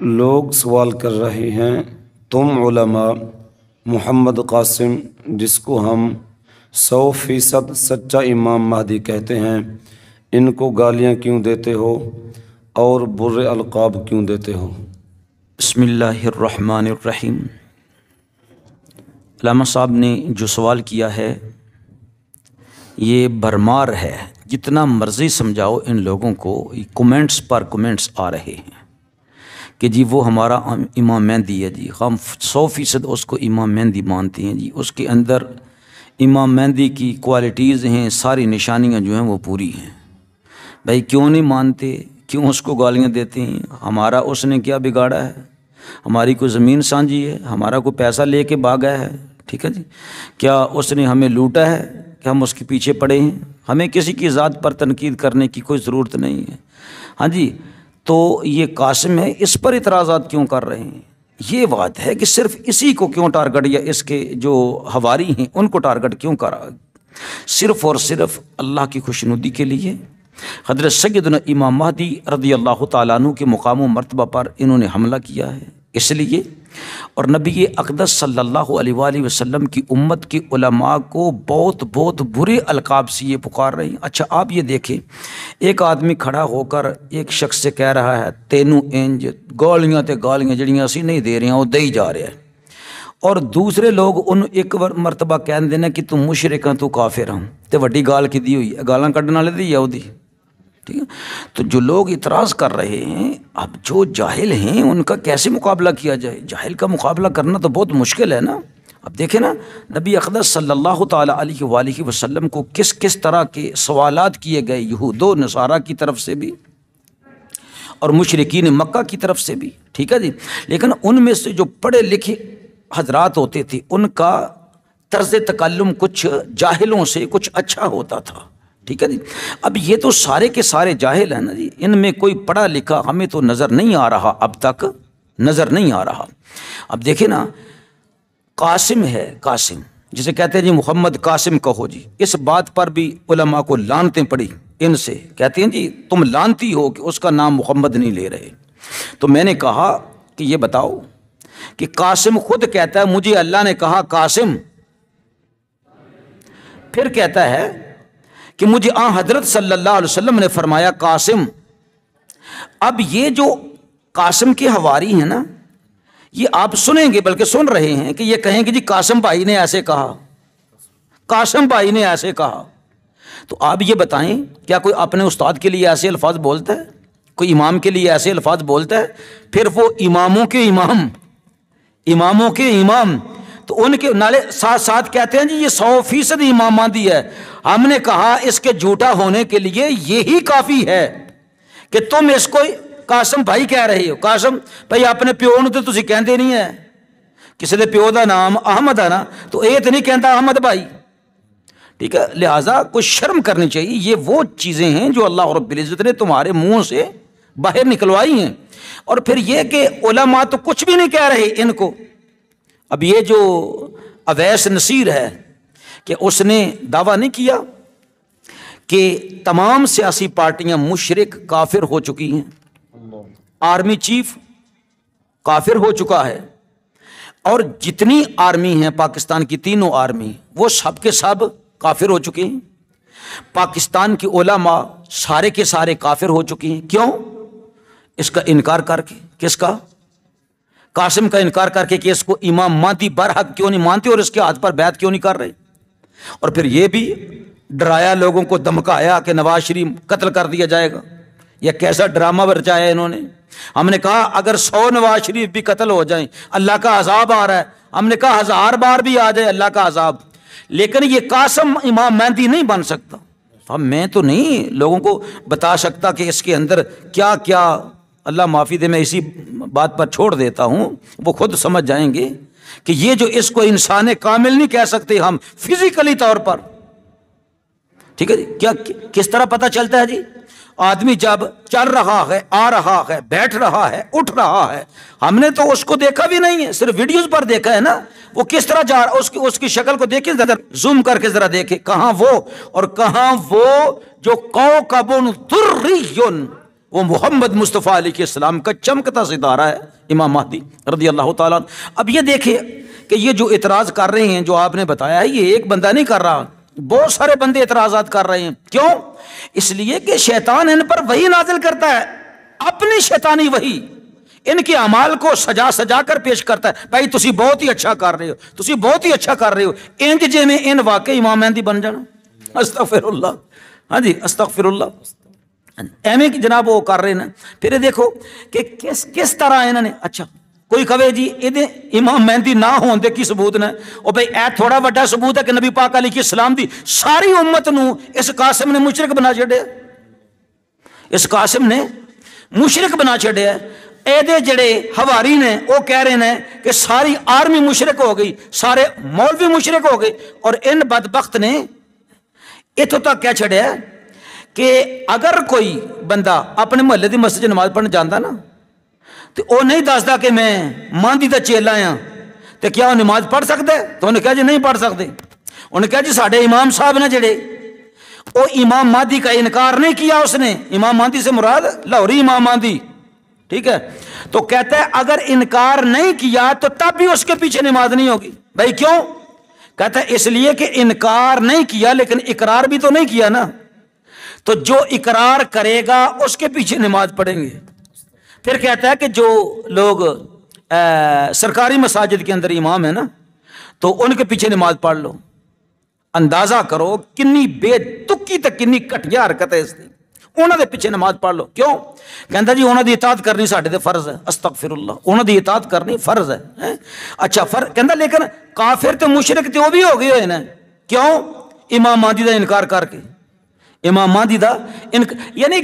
لوگ سوال کر رہے ہیں تم علماء محمد قاسم جس کو ہم 100% سچا امام مہدی کہتے ہیں ان کو گالیاں کیوں دیتے ہو اور برے القاب کیوں دیتے ہو؟ بسم اللہ الرحمن الرحیم۔ علامہ صاحب نے جو سوال کیا ہے یہ بھرمار ہے، جتنا مرضی سمجھاؤ ان لوگوں کو کومنٹس پر کومنٹس آ رہے ہیں کہ جی وہ ہمارا امام مہدی ہے، جی ہم 100% اس کو امام مہدی مانتے ہیں، جی اس کے اندر امام مہدی کی کوالٹیز ہیں، ساری نشانیاں جو ہیں وہ پوری ہیں۔ بھائی کیوں نہیں مانتے؟ کیوں اس کو گالیاں دیتے ہیں؟ ہمارا اس نے کیا بگاڑا ہے؟ ہماری کوئی زمین سانجھی ہے؟ ہمارا کوئی پیسہ لے کے بھاگا ہے؟ ٹھیک ہے جی، کیا اس نے ہمیں لوٹا ہے کہ ہم اس کے پیچھے پڑے ہیں؟ ہمیں کسی کی ذات پر تنقید کرنے کی کوئی ضرورت نہیں ہے۔ ہاں جی، تو یہ قاسم ہے، اس پر اعتراضات کیوں کر رہے ہیں؟ یہ بات ہے کہ صرف اسی کو کیوں ٹارگٹ، یا اس کے جو حواری ہیں ان کو ٹارگٹ کیوں کرا؟ صرف اور صرف اللہ کی خوشنودی کے لیے حضرت سیدنا امام مہدی رضی اللہ تعالیٰ عنہ کے مقام و مرتبہ پر انہوں نے حملہ کیا ہے، اس لیے۔ اور نبی اقدس صلی اللہ علیہ وآلہ وسلم کی امت کی علماء کو بہت بہت برے القاب سے یہ پکار رہے ہیں۔ اچھا آپ یہ دیکھیں، ایک آدمی کھڑا ہو کر ایک شخص سے کہہ رہا ہے تینوں انج گالیاں تے گالیاں جڑیاں اسی نہیں دے رہے ہیں وہ دے ہی جا رہے ہیں، اور دوسرے لوگ ان ایک مرتبہ کہہ دینا کہ تم مشرک ہیں، تو کافر ہوں، تے وڈی گال کی دی ہوئی ہے، گالاں کڈن والے دی یہودی۔ ٹھیک ہے، تو جو لوگ اعتراض کر رہے ہیں، اب جو جاہل ہیں ان کا کیسے مقابلہ کیا جائے؟ جاہل کا مقابلہ کرنا تو بہت مشکل ہے نا۔ اب دیکھیں نا، نبی اقدس صلی اللہ تعالیٰ علیہ وآلہ وسلم کو کس کس طرح کے سوالات کیے گئے، یہود و نصارہ کی طرف سے بھی اور مشرکین مکہ کی طرف سے بھی۔ ٹھیک ہے جی، لیکن ان میں سے جو پڑھے لکھے حضرات ہوتے تھے ان کا طرز تکلم کچھ جاہلوں سے کچھ اچھا ہوتا تھا۔ ٹھیک ہے جی، اب یہ تو سارے کے سارے جاہل ہیں نا جی، ان میں کوئی پڑھا لکھا ہمیں تو نظر نہیں آ رہا، اب تک نظر نہیں آ رہا۔ اب دیکھیں نا، قاسم ہے، قاسم جسے کہتے ہیں جی محمد قاسم کہو جی، اس بات پر بھی علماء کو لعنتیں پڑی، ان سے کہتے ہیں جی تم لعنتی ہو کہ اس کا نام محمد نہیں لے رہے۔ تو میں نے کہا کہ یہ بتاؤ کہ قاسم خود کہتا ہے مجھے اللہ نے کہا قاسم، پھر کہتا ہے کہ مجھے حضرت صلی اللہ علیہ وسلم نے فرمایا قاسم۔ اب یہ جو قاسم کے حواری ہیں نا، یہ آپ سنیں گے، بلکہ سن رہے ہیں کہ یہ کہیں گے جی قاسم بھائی نے ایسے کہا، قاسم بھائی نے ایسے کہا۔ تو آپ یہ بتائیں کیا کوئی اپنے استاد کے لیے ایسے الفاظ بولتا ہے؟ کوئی امام کے لیے ایسے الفاظ بولتا ہے؟ پھر وہ اماموں کے امام، اماموں کے امام، تو ان کے نالے ساتھ ساتھ کہتے ہیں جی یہ 100% امام مہدی ہے۔ ہم نے کہا اس کے جھوٹا ہونے کے لیے یہی کافی ہے کہ تم اس کو قاسم بھائی کہہ رہے ہو۔ قاسم بھائی اپنے پیو نوں تو تسی کہندے نہیں ہے، کسی دے پیو دا نام احمد ہے نا، تو یہ تو نہیں کہندا احمد بھائی۔ ٹھیک ہے، لہٰذا کچھ شرم کرنی چاہیے۔ یہ وہ چیزیں ہیں جو اللہ رب العزت نے تمہارے منہ سے باہر نکلوائی ہیں۔ اور پھر یہ کہ علماء تو کچھ بھی نہیں کہہ رہے ان کو۔ اب یہ جو اویس نصیر ہے کہ اس نے دعویٰ نہیں کیا کہ تمام سیاسی پارٹیاں مشرک کافر ہو چکی ہیں، آرمی چیف کافر ہو چکا ہے، اور جتنی آرمی ہیں پاکستان کی تینوں آرمی وہ سب کے سب کافر ہو چکے ہیں۔ پاکستان کی علماء سارے کے سارے کافر ہو چکی ہیں۔ کیوں؟ اس کا انکار کر کے، کس کا؟ قاسم کا انکار کر کے کہ اس کو امام مہدی برحق کیوں نہیں مانتے اور اس کے ہاتھ پر بیعت کیوں نہیں کر رہے۔ اور پھر یہ بھی ڈرایا، لوگوں کو دھمکایا کہ نواز شریف قتل کر دیا جائے گا۔ یہ کیسا ڈرامہ برچایا انہوں نے۔ ہم نے کہا اگر 100 نواز شریف بھی قتل ہو جائیں اللہ کا عذاب آ رہا ہے، ہم نے کہا 1000 بار بھی آ جائے اللہ کا عذاب، لیکن یہ قاسم امام مہدی نہیں بن سکتا۔ اب میں تو نہیں لوگوں کو بتا سکتا کہ اس کے اندر کیا کیا، اللہ معافی دے، میں اسی بات پر چھوڑ دیتا ہوں، وہ خود سمجھ جائیں گے کہ یہ جو اس کو انسان کامل نہیں کہہ سکتے ہم فزیکلی طور پر۔ ٹھیک ہے جی، کیا کس طرح پتہ چلتا ہے جی؟ آدمی جب چل رہا ہے، آ رہا ہے، بیٹھ رہا ہے، اٹھ رہا ہے، ہم نے تو اس کو دیکھا بھی نہیں ہے، صرف ویڈیوز پر دیکھا ہے نا، وہ کس طرح جا رہا، اس کی شکل کو دیکھیں، ذرا زوم کر کے ذرا دیکھیں، کہاں وہ اور کہاں وہ جو کوكب دري، وہ محمد مصطفیٰ علیہ السلام کا چمکتا ستارہ ہے امام مہدی رضی اللہ تعالیٰ عنہ۔ اب یہ دیکھیں کہ یہ جو اعتراض کر رہے ہیں جو آپ نے بتایا ہے، یہ ایک بندہ نہیں کر رہا، بہت سارے بندے اعتراضات کر رہے ہیں۔ کیوں؟ اس لیے کہ شیطان ان پر وحی نازل کرتا ہے، اپنی شیطانی وحی ان کے اعمال کو سجا سجا کر پیش کرتا ہے۔ بھائی تسی بہت ہی اچھا کر رہے ہو، تسی بہت ہی اچھا کر رہے ہو، انج جے میں ان واقعی امام مہدی بن جانا، استغفر اللہ، ہاں جی استغفر اللہ، ایویں کہ جناب وہ کر رہے ہیں۔ پھر دیکھو کہ کس طرح انہوں نے، اچھا کوئی کہے جی یہ امام مہدی نہ ہون دے کی ثبوت نے، او بھائی اے تھوڑا بڑا ثبوت ہے کہ نبی پاک علیہ السلام دی ساری امت نو اس قاسم نے مشرک بنا چھڑیا، اس قاسم نے مشرک بنا چھڑیا ہے۔ اے دے جڑے حواری نے وہ کہہ رہے ہیں کہ ساری آرمی مشرک ہو گئی، سارے مولوی مشرک ہو گئے، اور ان بدبخت نے اتوں تک کہہ چھڑیا ہے کہ اگر کوئی بندہ اپنے محلے دی مسجد نماز پڑھنے جانا نا تو وہ نہیں دستا کہ میں مہدی دا چیلا ہاں، تو کیا وہ نماز پڑھ سکتا ہے؟ تو انہیں کہا جی نہیں پڑھ سکتے۔ انہوں نے کہا جی ساڈے امام صاحب نے جڑے وہ امام مہدی کا انکار نہیں کیا، اس نے امام مہدی سے مراد لاہوری امام مہدی، ٹھیک ہے، تو کہتا ہے اگر انکار نہیں کیا تو تب بھی اس کے پیچھے نماز نہیں ہوگی۔ بھائی کیوں؟ کہتا ہے اس لیے کہ انکار نہیں کیا لیکن اقرار بھی تو نہیں کیا نا، تو جو اقرار کرے گا اس کے پیچھے نماز پڑھیں گے۔ پھر کہتا ہے کہ جو لوگ سرکاری مساجد کے اندر امام ہے نا تو ان کے پیچھے نماز پڑھ لو۔ اندازہ کرو کنی بے تکی تے کنی گھٹیا حرکت ہے اس کی، انہوں دے پیچھے نماز پڑھ لو۔ کیوں؟ کہندا جی انہوں دی اطاعت کرنی ساڈے تے فرض ہے، استغفر اللہ، انہوں دی اطاعت کرنی فرض ہے۔ اچھا کہندا لیکن کافر تے مشرک تے وہ بھی ہو گئے ہوئے نا، کیوں؟ امام مہدی دا انکار کر کے، امام مہدی دا یعنی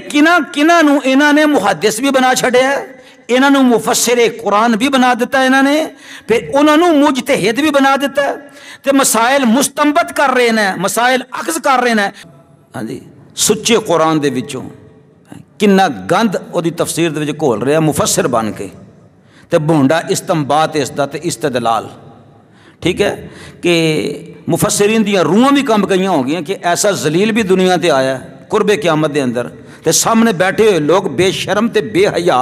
کنہ نو انہاں نے محدث بھی بنا چھڑیا ہے، انہاں نو مفسر قرآن بھی بنا دیتا ہے انہاں نے، پھر انہاں نو مجتہد بھی بنا دیتا ہے، تے مسائل مستنبط کر رہے ہیں، مسائل اخذ کر رہے ہیں۔ ہاں جی سچے قرآن دے وچوں کنا گند وہ دی تفسیر دے وچ گھول رہا مفسر بن کے، تے بونڈا استنباط اس دا تے استدلال، ٹھیک ہے کہ مفسرین دیاں روحاں بھی کم گئیاں ہو گئیاں کہ ایسا ذلیل بھی دنیا تے آیا قرب قیامت دے اندر، تے سامنے بیٹھے ہوئے لوگ بے شرم تے بے حیا،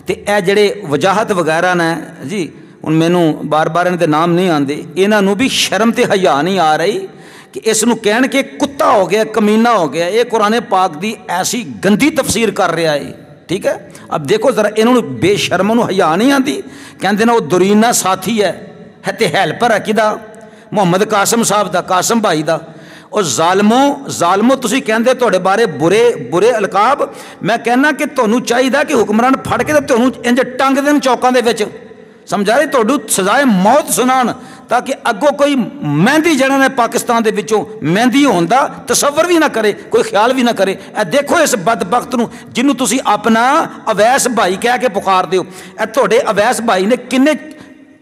تے اے جڑے وجاہت وغیرہ نے جی ہن مینوں بار بار ان دے نام نہیں آندے، انہاں نو بھی شرم تے حیا نہیں آ رہی کہ اس نو کہن کے کتا ہو گیا کمینہ ہو گیا، یہ قرآن پاک دی ایسی گندی تفسیر کر رہا ہے، ٹھیک ہے۔ اب دیکھو ذرا انہوں نے بے شرم نو حیا نہیں آتی، کہندے نا وہ درینا ساتھی ہے تے ہیلپر ہے کدا محمد قاسم صاحب دا، قاسم بھائی دا۔ اور ظالمو تسی کہندے تہاڈے بارے برے القاب، میں کہنا کہ تانوں چاہیے کہ حکمران پھڑ کے تے تانوں انج ٹنگ دین چوکاں دے وچ، سمجھا رہے، تہاڈو سزائے موت سنان تاکہ اگوں کوئی مہندی جڑا نے پاکستان دے وچوں مہندی ہون دا تصور بھی نہ کرے، کوئی خیال بھی نہ کرے۔ اے دیکھو اس بدبخت نو جنوں تسی اپنا اویس بھائی کہہ کے پکار دیو، اے تہاڈے اویس بھائی نے کنے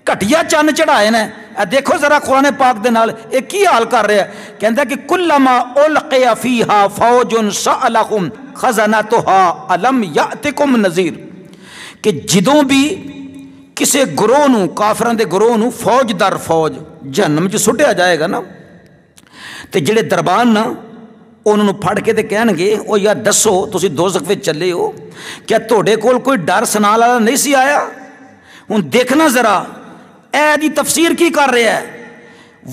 گھٹیا چن چڑھائے نے۔ اے دیکھو ذرا قرآن پاک دے نال اے کی حال کر رہا ہے، کہندا کہ کلما القی فیہا فوج سألہم خزنتها الم یأتکم نذیر، کہ جدوں بھی کسے گروہ نو کافران دے گروہ نو فوج در فوج جہنم جو سٹیا جائے گا نا، تے جڑے دربان نا انہوں نے پھڑ کے تے کہن گے او یا دسو تسی دوزخ وچ چلے ہو، کیا تہاڈے کول کوئی ڈر سنال والا نہیں سی آیا؟ ہن دیکھنا ذرا اے دی تفسیر کی کر رہا ہے۔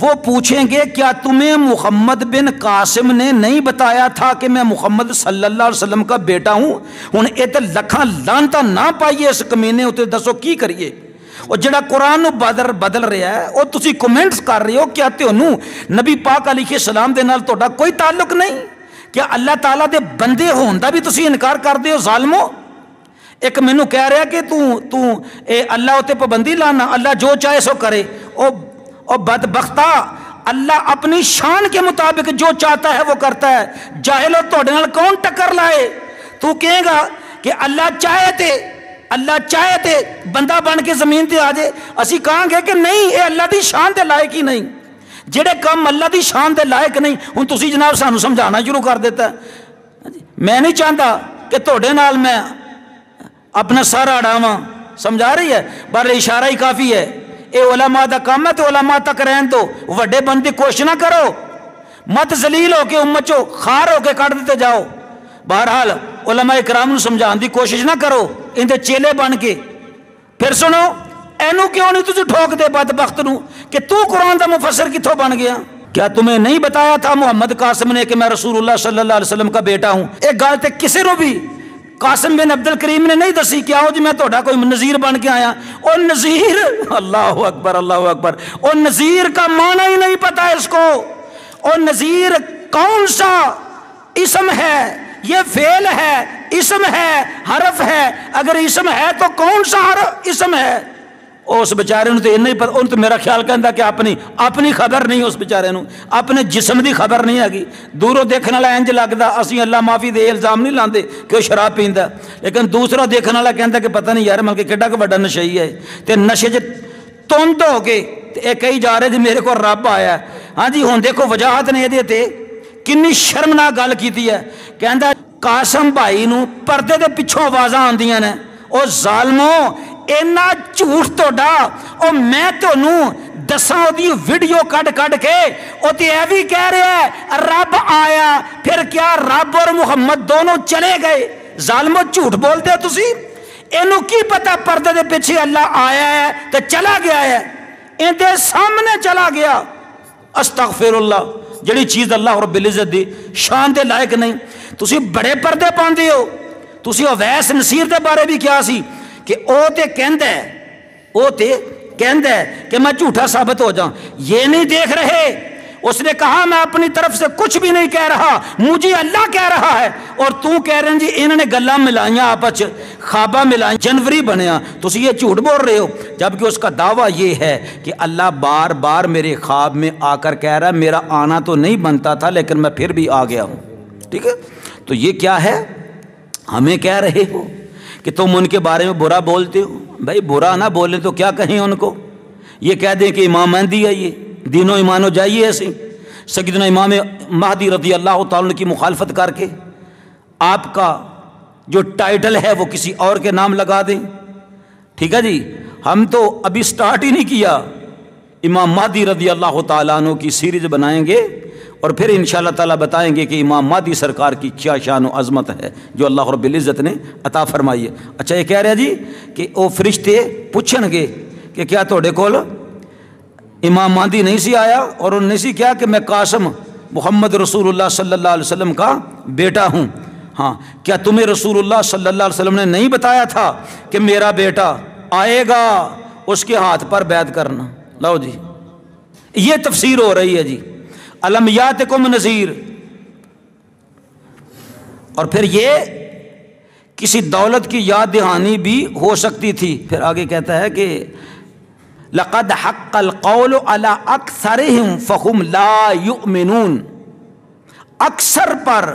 وہ پوچھیں گے کیا تمہیں محمد بن قاسم نے نہیں بتایا تھا کہ میں محمد صلی اللہ علیہ وسلم کا بیٹا ہوں؟ ہن اے تے لکھاں لانتا نہ پائیے اس کمینے اتے، دسو کی کریے؟ اور جڑا قرآن نو بدل رہا ہے وہ تسی کومنٹس کر رہے ہو، کیا تہنوں نبی پاک علیہ السلام دے نال تہاڈا کوئی تعلق نہیں؟ کیا اللہ تعالیٰ دے بندے ہون دا بھی تسی انکار کر دے ہو ظالمو؟ ایک مینوں کہہ رہا کہ تو اے اللہ اتے پابندی لانا، اللہ جو چاہے سو کرے، او بدبختہ اللہ اپنی شان کے مطابق جو چاہتا ہے وہ کرتا ہے۔ جاہلو تہاڈے نال کون ٹکر لائے؟ تو کہے گا کہ اللہ چاہے تے بندہ بن کے زمین تے آ جائے، اسی کہاں گے کہ نہیں اے اللہ دی شان دے لائق ہی نہیں، جڑے کام اللہ دی شان دے لائق نہیں ہن تسی جناب سانو سمجھانا شروع کر دیتا ہے۔ میں نہیں چاہتا کہ تہاڈے نال میں اپنا سارا اڑاواں، سمجھا رہی ہے، پر اشارہ ہی کافی ہے۔ اے علماء دا کام ہے تو علماء تک رہن دو، وڈے بندے کوشش نہ کرو، مت ذلیل ہو کے امت چو خار ہو کے کٹ دیتے جاؤ۔ بہرحال علماء کرام نو سمجھان دی کوشش نہ کرو اندے چیلے بن کے. پھر سنو اینو کیوں نہیں تجھے ٹھوک دے بدبخت نو کہ تو قرآن دا مفسر کتھوں بن گیا؟ کیا تمہیں نہیں بتایا تھا محمد قاسم نے کہ میں رسول اللہ صلی اللہ علیہ وسلم کا بیٹا ہوں؟ ایک گل تے کسی نو بھی قاسم بن عبد الکریم نے نہیں دسی کہ آؤ جی میں تہاڈا کوئی نذیر بن کے آیا. او نذیر، اللہ اکبر اللہ اکبر، او نذیر کا معنی ہی نہیں پتا اس کو. او نذیر کون سا اسم ہے؟ یہ فعل ہے، اسم ہے، حرف ہے؟ اگر اسم ہے تو کون سا حرف اسم ہے؟ اس بیچارے نو تو اتنا ہی پتا، ان تو میرا خیال کہندا کہ اپنی خبر نہیں، اس بیچارے نو اپنے جسم دی خبر نہیں ہے. دوروں دیکھنے والا انج لگدا اسی اللہ معافی دے الزام نہیں لاندے کہ وہ شراب پیندا، لیکن دوسرا دیکھنے والا کہندا کہ پتہ نہیں یار مل کے کیڈا کہ بڑا نشئی ہے تے نشے چ تند ہو کے تے کہی جا رہے جی میرے کو رب آیا. ہاں جی ہن دیکھو وجاہت نے یہ تے کنی شرمناک گل کیتی ہے. کہندا قاسم بھائی نو پردے دے پچھوں آوازاں آندیاں نے، او ظالمو اینا جھوٹ تو ڈا، او میں تانوں دساں دی ویڈیو کڈ کے او تے اے وی کہہ رہا ہے رب آیا، پھر کیا رب اور محمد دونوں چلے گئے؟ ظالمو جھوٹ بولتے ہو تسی. اینو کی پتہ پردے دے پیچھے اللہ آیا ہے تے چلا گیا ہے؟ ان دے سامنے چلا گیا. استغفر اللہ، جڑی چیز اللہ رب العزت دی شان دے لائق نہیں. تسی بڑے پردے پاندے ہو. تسی اویس نصیر دے بارے بھی کیا سی کہ او تے کہندا ہے کہ میں جھوٹا ثابت ہو جاؤں. یہ نہیں دیکھ رہے، اس نے کہا میں اپنی طرف سے کچھ بھی نہیں کہہ رہا، مجھے اللہ کہہ رہا ہے. اور تو کہہ رہے ہیں جی انہوں نے گلاں ملائیاں آپس خوابہ ملائیں جنوری بنیا. تسی یہ جھوٹ بول رہے ہو، جبکہ اس کا دعویٰ یہ ہے کہ اللہ بار بار میرے خواب میں آ کر کہہ رہا ہے میرا آنا تو نہیں بنتا تھا لیکن میں پھر بھی آ گیا ہوں. ٹھیک ہے، تو یہ کیا ہے؟ ہمیں کہہ رہے ہو کہ تم ان کے بارے میں برا بولتے ہو. بھائی برا نہ بولیں تو کیا کہیں ان کو؟ یہ کہہ دیں کہ امام مہدی ہے، یہ دین و ایمان و جائیے ایسے سیدنا امام مہدی رضی اللہ تعالیٰ کی مخالفت کر کے آپ کا جو ٹائٹل ہے وہ کسی اور کے نام لگا دیں. ٹھیک ہے جی، ہم تو ابھی سٹارٹ ہی نہیں کیا. امام مہدی رضی اللہ تعالیٰ عنہ کی سیریز بنائیں گے اور پھر انشاءاللہ تعالیٰ بتائیں گے کہ امام مہدی سرکار کی کیا شان و عظمت ہے جو اللہ رب العزت نے عطا فرمائی ہے. اچھا یہ کہہ رہے جی کہ وہ فرشتے پوچھن گے کہ کیا تھوڑے کول امام مہدی نہیں سی آیا؟ اور انہوں نے سی کیا کہ میں قاسم محمد رسول اللہ صلی اللہ علیہ وسلم کا بیٹا ہوں. ہاں، کیا تمہیں رسول اللہ صلی اللہ علیہ وسلم نے نہیں بتایا تھا کہ میرا بیٹا آئے گا، اس کے ہاتھ پر بیعت کرنا؟ لو جی یہ تفسیر ہو رہی ہے جی، الم یاتکم نذیر. اور پھر یہ کسی دولت کی یاد دہانی بھی ہو سکتی تھی. پھر آگے کہتا ہے کہ لقد حق القول علی اکثرہم فہم لا یؤمنون. اکثر پر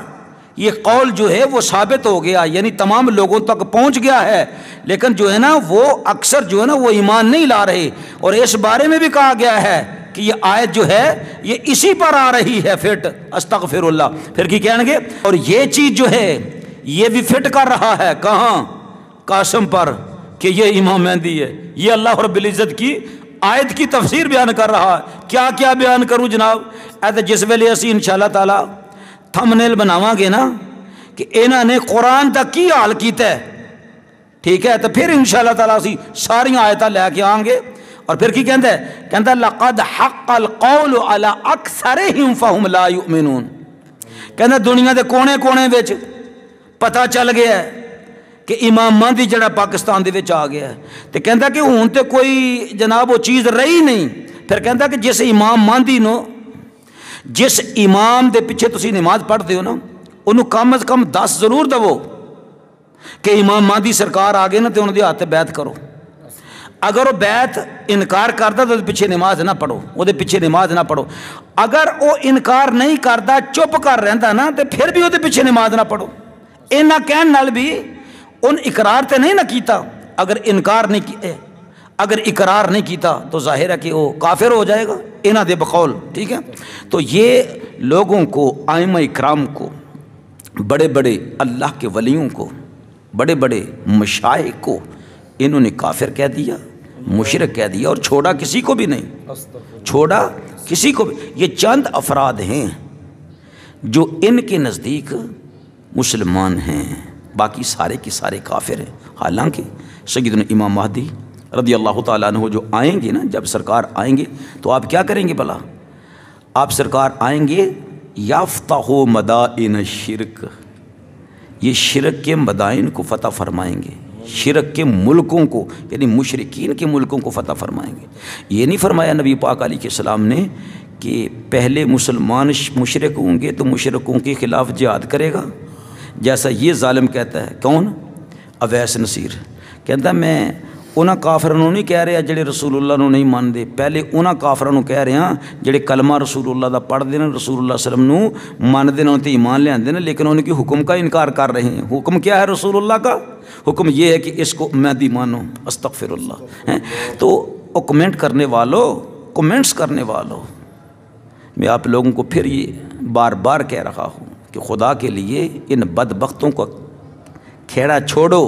یہ قول جو ہے وہ ثابت ہو گیا، یعنی تمام لوگوں تک پہنچ گیا ہے، لیکن جو ہے نا وہ اکثر جو ہے نا وہ ایمان نہیں لا رہے. اور اس بارے میں بھی کہا گیا ہے کہ یہ آیت جو ہے یہ اسی پر آ رہی ہے فٹ. استغفر اللہ. پھر کی کہیں گے اور یہ چیز جو ہے یہ بھی فٹ کر رہا ہے کہاں؟ قاسم پر کہ یہ امام مہدی ہے. یہ اللہ رب العزت کی آیت کی تفسیر بیان کر رہا ہے. کیا کیا بیان کروں جناب؟ ایسے جس ویلے اسی انشاءاللہ تعالی تھمنیل بناواں گے نا کہ انہوں نے قرآن تک کی حال کیتا ہے، ٹھیک ہے، تو پھر انشاءاللہ تعالی اسی ساری آیتاں لے کے آئیں گے. اور پھر کی کہندا ہے؟ کہندا لقد حق القول علی اکثرہم فہم لا یؤمنون. کہندا دنیا دے کونے کونے وچ پتہ چل گیا ہے کہ امام مہدی جڑا پاکستان دے وچ آ گیا ہے. تے کہندا کہ ہن تے کوئی جناب وہ چیز رہی نہیں. پھر کہندا کہ جس امام مہدی نو جس امام دے پیچھے تسی نماز پڑھتے ہو نا انہوں کم از کم 10 ضرور دو کہ امام مہدی سرکار آ گئے نا تو انہوں دے ہاتھ بیعت کرو. اگر وہ بیعت انکار کرتا تو پیچھے نماز نہ پڑھو، وہ پیچھے نماز نہ پڑھو. اگر وہ انکار نہیں کرتا چپ کر رہتا نا تو پھر بھی وہ پیچھے نماز نہ پڑھو. اینا کہن نال بھی ان اقرار تے نہیں نہ کیتا. اگر اقرار نہیں کیتا تو ظاہر ہے کہ وہ کافر ہو جائے گا انہاں دے بقول. ٹھیک ہے، تو یہ لوگوں کو ائمہ اکرام کو بڑے بڑے اللہ کے ولیوں کو بڑے بڑے مشائخ کو انہوں نے کافر کہہ دیا، مشرک کہہ دیا، اور چھوڑا کسی کو بھی نہیں، چھوڑا کسی کو بھی. یہ چند افراد ہیں جو ان کے نزدیک مسلمان ہیں، باقی سارے کے سارے کافر ہیں۔ حالانکہ سیدنا امام مہدی رضی اللہ تعالیٰ عنہ جو آئیں گے نا، جب سرکار آئیں گے تو آپ کیا کریں گے بھلا؟ آپ سرکار آئیں گے یافتح مدائن الشرک، یہ شرک کے مدائن کو فتح فرمائیں گے، شرک کے ملکوں کو یعنی مشرکین کے ملکوں کو فتح فرمائیں گے۔ یہ نہیں فرمایا نبی پاک علیہ السلام نے کہ پہلے مسلمان مشرک ہوں گے تو مشرکوں کے خلاف جہاد کرے گا، جیسا یہ ظالم کہتا ہے۔ کون؟ اویس نصیر کہتا ہے میں انہاں کافروں نوں نہیں کہہ رہا جڑے رسول اللہ نوں نہیں مانتے، پہلے انہاں کافروں نوں کہہ رہے ہیں جڑے کلمہ رسول اللہ دا پڑھتے ہیں، رسول اللہ صلی اللہ علیہ وسلم نوں مانتے ہیں تے ایمان لے آتے ہیں، لیکن ان کی حکم کا انکار کر رہے ہیں۔ حکم کیا ہے رسول اللہ کا؟ حکم یہ ہے کہ اس کو مہدی مانو، استغفر اللہ۔ تو وہ کمنٹ کرنے والوں، کمنٹس کرنے والوں، میں آپ لوگوں کو پھر یہ بار بار کہہ رہا ہوں کہ خدا کے لیے ان بدبختوں کو کھیڑا چھوڑو،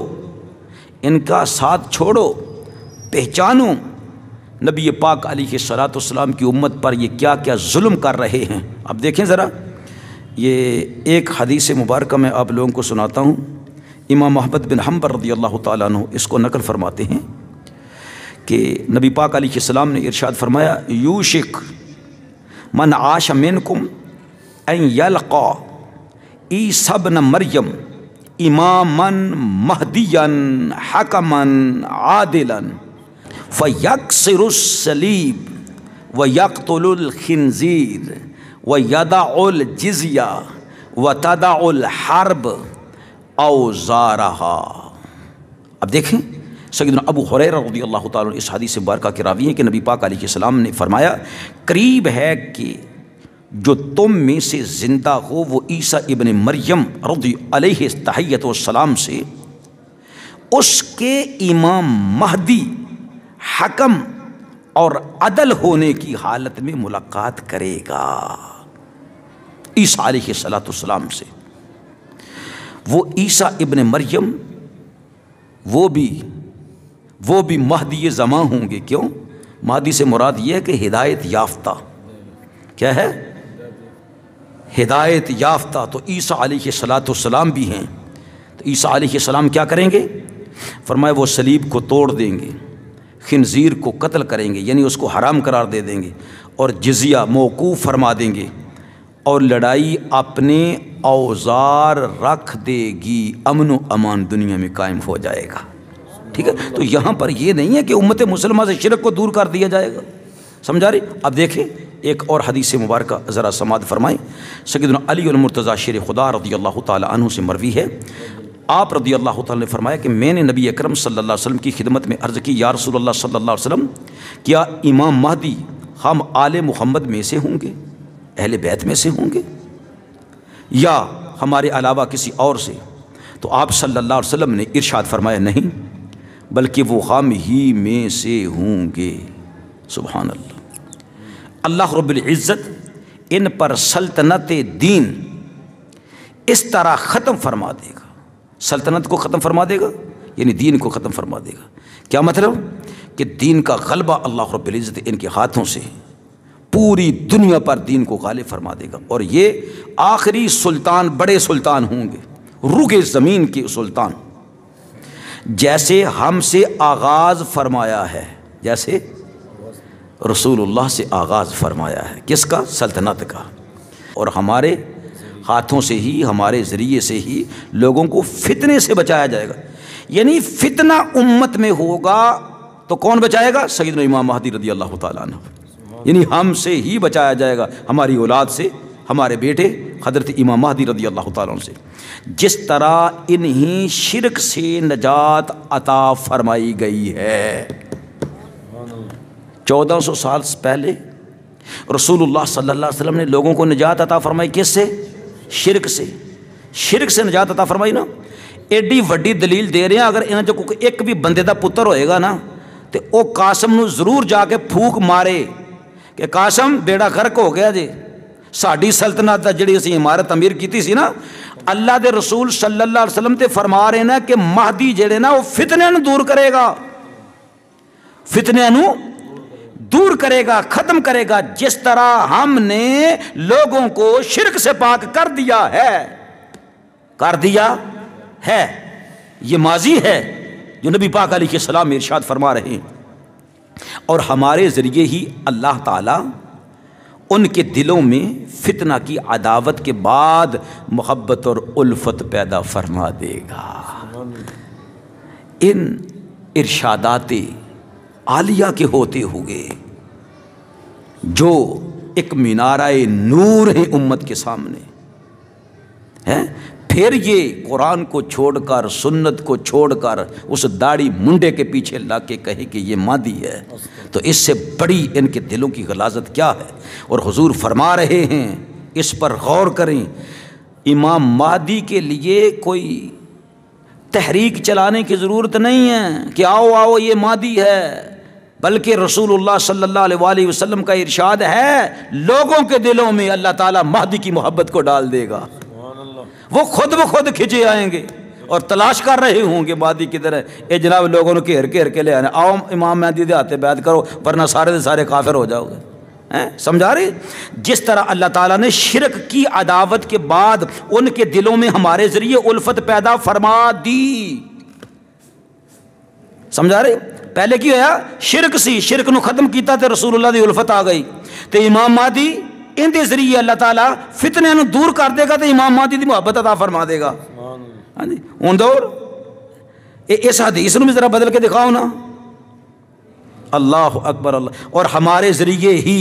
ان کا ساتھ چھوڑو، پہچانو نبی پاک علیہ الصلوۃ والسلام کی امت پر یہ کیا کیا ظلم کر رہے ہیں۔ اب دیکھیں ذرا، یہ ایک حدیث مبارکہ میں آپ لوگوں کو سناتا ہوں۔ امام احمد بن حنبل رضی اللہ تعالیٰ عنہ اس کو نقل فرماتے ہیں کہ نبی پاک علیہ السلام نے ارشاد فرمایا یوشک من عاش منکم ان یلقا عیسی ابن مریم اماما مہدیا حکما عادلا فیکسر الصلیب ویقتل الخنزیر ویدع الجزیہ وتدع الحرب اوزارہا۔ اب دیکھیں سیدنا ابو ہریرہ رضی اللہ تعالیٰ عنہ اس حدیث مبارکہ کے راوی ہیں کہ نبی پاک علیہ السلام نے فرمایا قریب ہے کہ جو تم میں سے زندہ ہو وہ عیسیٰ ابن مریم رضی علیہ تحیۃ والسلام سے اس کے امام مہدی حکم اور عدل ہونے کی حالت میں ملاقات کرے گا۔ عیسیٰ علیہ السلام سے، وہ عیسیٰ ابن مریم وہ بھی مہدی زماں ہوں گے۔ کیوں؟ مہدی سے مراد یہ ہے کہ ہدایت یافتہ، کیا ہے؟ ہدایت یافتہ۔ تو عیسیٰ علیہ السلام بھی ہیں، تو عیسیٰ علیہ السلام کیا کریں گے؟ فرمایا وہ صلیب کو توڑ دیں گے، خنزیر کو قتل کریں گے یعنی اس کو حرام قرار دے دیں گے، اور جزیہ موقوف فرما دیں گے، اور لڑائی اپنے اوزار رکھ دے گی، امن و امان دنیا میں قائم ہو جائے گا۔ ٹھیک ہے، تو یہاں پر یہ نہیں ہے کہ امت مسلمہ سے شرک کو دور کر دیا جائے گا، سمجھا رہے؟ اب دیکھیں ایک اور حدیث مبارکہ ذرا سماعت فرمائیں۔ سیدنا علی المرتضیٰ شیر خدا رضی اللہ تعالیٰ عنہ سے مروی ہے، آپ رضی اللہ تعالیٰ نے فرمایا کہ میں نے نبی اکرم صلی اللہ علیہ وسلم کی خدمت میں عرض کی، یا رسول اللہ صلی اللہ علیہ وسلم، کیا امام مہدی ہم آل محمد میں سے ہوں گے، اہل بیت میں سے ہوں گے، یا ہمارے علاوہ کسی اور سے؟ تو آپ صلی اللہ علیہ وسلم نے ارشاد فرمایا نہیں، بلکہ وہ ہم ہی میں سے ہوں گے۔ سبحان اللہ۔ اللہ رب العزت ان پر سلطنت دین اس طرح ختم فرما دے گا، سلطنت کو ختم فرما دے گا یعنی دین کو ختم فرما دے گا۔ کیا مطلب؟ کہ دین کا غلبہ اللہ رب العزت ان کے ہاتھوں سے پوری دنیا پر دین کو غالب فرما دے گا، اور یہ آخری سلطان، بڑے سلطان ہوں گے، روح زمین کے سلطان، جیسے ہم سے آغاز فرمایا ہے، جیسے رسول اللہ سے آغاز فرمایا ہے، کس کا؟ سلطنت کا، اور ہمارے ہاتھوں سے ہی، ہمارے ذریعے سے ہی لوگوں کو فتنے سے بچایا جائے گا۔ یعنی فتنہ امت میں ہوگا تو کون بچائے گا؟ سیدنا امام مہدی رضی اللہ تعالیٰ عنہ، یعنی ہم سے ہی بچایا جائے گا، ہماری اولاد سے، ہمارے بیٹے حضرت امام مہدی رضی اللہ تعالیٰ عنہ سے، جس طرح انہیں شرک سے نجات عطا فرمائی گئی ہے۔ 1400 سال پہلے رسول اللہ صلی اللہ علیہ وسلم نے لوگوں کو نجات عطا فرمائی، کس سے؟ شرک سے، شرک سے نجات عطا فرمائی نا۔ ایڈی وڈی دلیل دے رہے ہیں، اگر انہاں جو ایک بھی بندے دا پتر ہوئے گا نا تو او قاسم نو ضرور جا کے پھونک مارے کہ قاسم بیڑا غرق ہو گیا جی، ساڈی سلطنت دا جڑی اسی عمارت امیر کیتی سی نا، اللہ دے رسول صلی اللہ علیہ وسلم تے فرما رہے نا کہ مہدی جڑے نا وہ فتنے نو دور کرے گا، فتنے نو دور کرے گا، ختم کرے گا، جس طرح ہم نے لوگوں کو شرک سے پاک کر دیا ہے۔ کر دیا ہے، یہ ماضی ہے جو نبی پاک علیہ السلام ارشاد فرما رہے ہیں، اور ہمارے ذریعے ہی اللہ تعالیٰ ان کے دلوں میں فتنہ کی عداوت کے بعد محبت اور الفت پیدا فرما دے گا۔ ان ارشادات عالیہ کے ہوتے ہوئے جو ایک مینارہ نور ہے امت کے سامنے ہے، پھر یہ قرآن کو چھوڑ کر، سنت کو چھوڑ کر اس داڑھی منڈے کے پیچھے لا کے کہے کہ یہ مادی ہے، تو اس سے بڑی ان کے دلوں کی غلاظت کیا ہے؟ اور حضور فرما رہے ہیں اس پر غور کریں، امام مہدی کے لیے کوئی تحریک چلانے کی ضرورت نہیں ہے کہ آؤ آؤ یہ مہدی ہے، بلکہ رسول اللہ صلی اللہ علیہ وآلہ وسلم کا ارشاد ہے لوگوں کے دلوں میں اللہ تعالیٰ مہدی کی محبت کو ڈال دے گا، وہ خود بخود کھنچے آئیں گے اور تلاش کر رہے ہوں گے مہدی کی طرح، اے جناب لوگوں نے گھیر کے لے آنے، آؤ امام مہدی دے ہاتھے بیعت کرو ورنہ سارے دے سارے کافر ہو جاؤ گے۔ سمجھا رہے؟ جس طرح اللہ تعالیٰ نے شرک کی عداوت کے بعد ان کے دلوں میں ہمارے ذریعے الفت پیدا فرما دی، سمجھا رہے؟ پہلے کی ہوا شرک سی، شرک نو ختم کیتا تے رسول اللہ دی الفت آ گئی، تے امام مہدی ان دے ذریعے اللہ تعالیٰ فتنے نو دور کر دے گا تے امام مہدی دی محبت عطا فرما دے گا۔ ہاں جی، ہن دور اس حدیث نو بھی ذرا بدل کے دکھاؤ نا، اللہ اکبر اللہ، اور ہمارے ذریعے ہی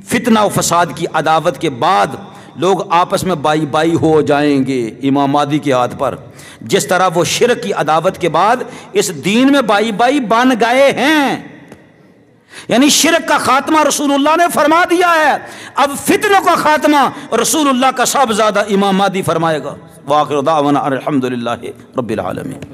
فتنہ و فساد کی عداوت کے بعد لوگ آپس میں بائی بائی ہو جائیں گے امام مہدی کے ہاتھ پر، جس طرح وہ شرک کی عداوت کے بعد اس دین میں بائی بائی بن گئے ہیں، یعنی شرک کا خاتمہ رسول اللہ نے فرما دیا ہے، اب فتنوں کا خاتمہ رسول اللہ کا صاحبزادہ امام مہدی فرمائے گا۔ وآخر دعوانا الحمدللہ رب العالمین۔